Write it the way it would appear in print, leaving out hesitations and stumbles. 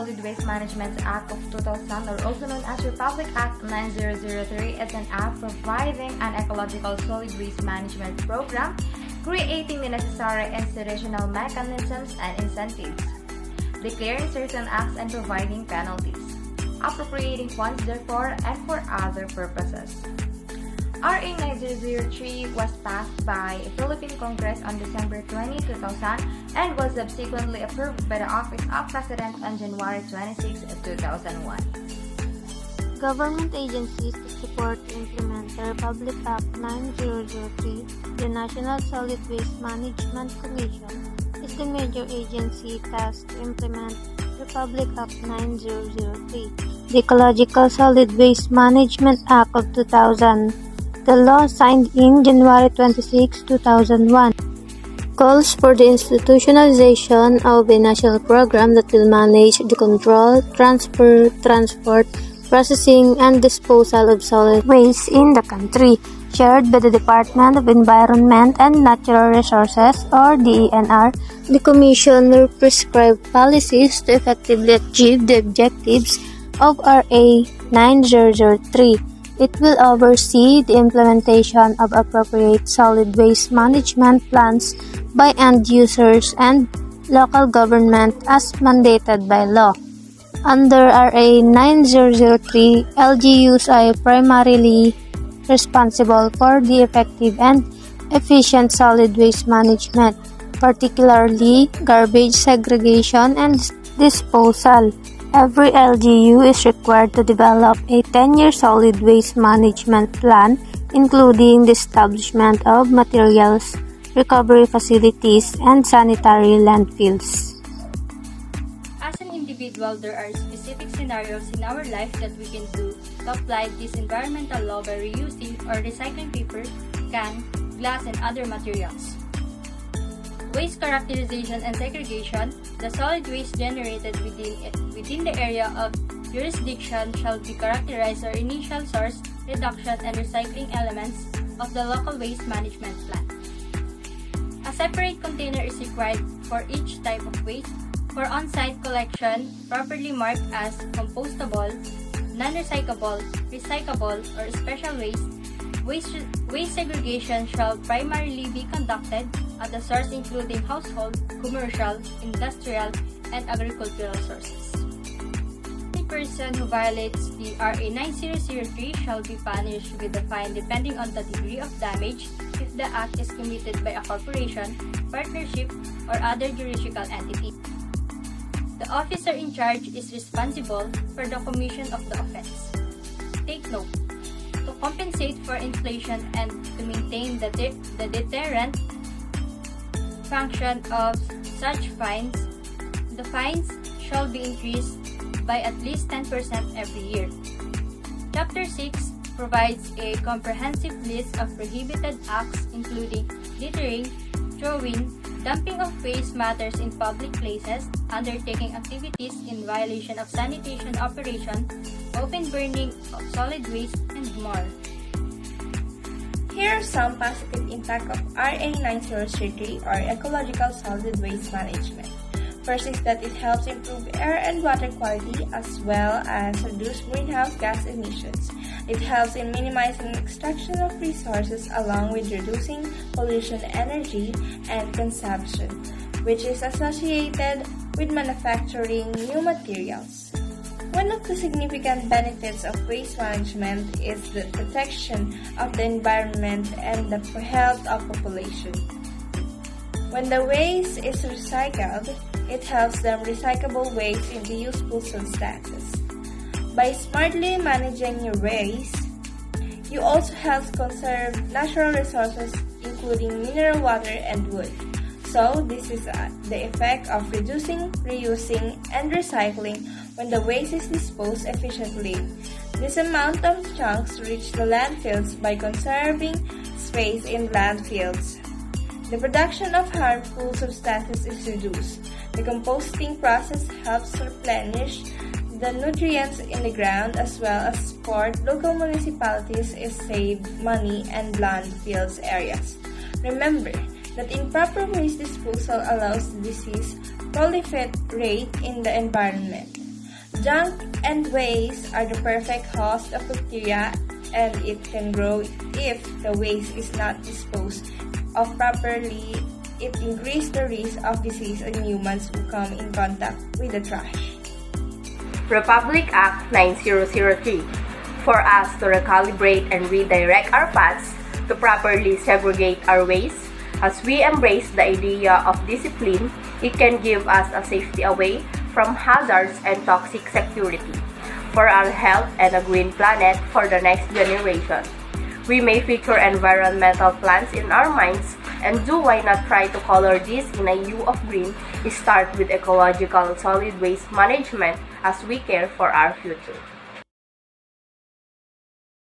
Solid Waste Management Act of 2000, or also known as Republic Act 9003, is an act providing an ecological solid waste management program, creating the necessary institutional mechanisms and incentives, declaring certain acts and providing penalties, appropriating funds therefore and for other purposes. RA 9003 was passed by Philippine Congress on December 20, 2000 and was subsequently approved by the Office of President on January 26, 2001. Government agencies to support and implement the Republic Act 9003, the National Solid Waste Management Commission, is the major agency tasked to implement Republic Act 9003, the Ecological Solid Waste Management Act of 2000. The law signed in January 26, 2001 calls for the institutionalization of a national program that will manage the control, transfer, transport, processing, and disposal of solid waste in the country, chaired by the Department of Environment and Natural Resources, or DENR. The Commission will prescribe policies to effectively achieve the objectives of RA 9003. It will oversee the implementation of appropriate solid waste management plans by end users and local government as mandated by law. Under RA 9003, LGUs are primarily responsible for the effective and efficient solid waste management, particularly garbage segregation and disposal. Every LGU is required to develop a 10-year solid waste management plan, including the establishment of materials recovery facilities and sanitary landfills. As an individual, there are specific scenarios in our life that we can do to apply this environmental law by reusing or recycling paper, can, glass, and other materials. Waste characterization and segregation. The solid waste generated within the area of jurisdiction shall be characterized or initial source, reduction, and recycling elements of the local waste management plan. A separate container is required for each type of waste. For on-site collection, properly marked as compostable, non-recyclable, recyclable, or special waste segregation shall primarily be conducted at the source, including household, commercial, industrial, and agricultural sources. The person who violates the RA 9003 shall be punished with a fine depending on the degree of damage if the act is committed by a corporation, partnership, or other juridical entity. The officer in charge is responsible for the commission of the offense. Take note: to compensate for inflation and to maintain the deterrent function of such fines, the fines shall be increased by at least 10% every year. Chapter 6 provides a comprehensive list of prohibited acts, including littering, throwing, dumping of waste matters in public places, undertaking activities in violation of sanitation operation, open burning of solid waste, and more. Here are some positive impact of RA 9003, or Ecological Solid Waste Management. First is that it helps improve air and water quality as well as reduce greenhouse gas emissions. It helps in minimizing extraction of resources along with reducing pollution, energy, and consumption, which is associated with manufacturing new materials. One of the significant benefits of waste management is the protection of the environment and the health of population. When the waste is recycled, it helps the recyclable waste into useful substances. By smartly managing your waste, you also help conserve natural resources including mineral water and wood. So, this is the effect of reducing, reusing, and recycling when the waste is disposed efficiently. This amount of chunks reach the landfills by conserving space in landfills. The production of harmful substances is reduced. The composting process helps replenish the nutrients in the ground as well as support local municipalities is save money and landfills areas. Remember that improper waste disposal allows the disease proliferate in the environment. Junk and waste are the perfect host of bacteria, and it can grow if the waste is not disposed of properly. It increases the risk of disease in humans who come in contact with the trash. Republic Act 9003 for us to recalibrate and redirect our paths to properly segregate our waste. As we embrace the idea of discipline, it can give us a safety away from hazards and toxic security for our health and a green planet for the next generation. We may feature environmental plans in our minds, and do why not try to color this in a hue of green? Start with ecological solid waste management as we care for our future.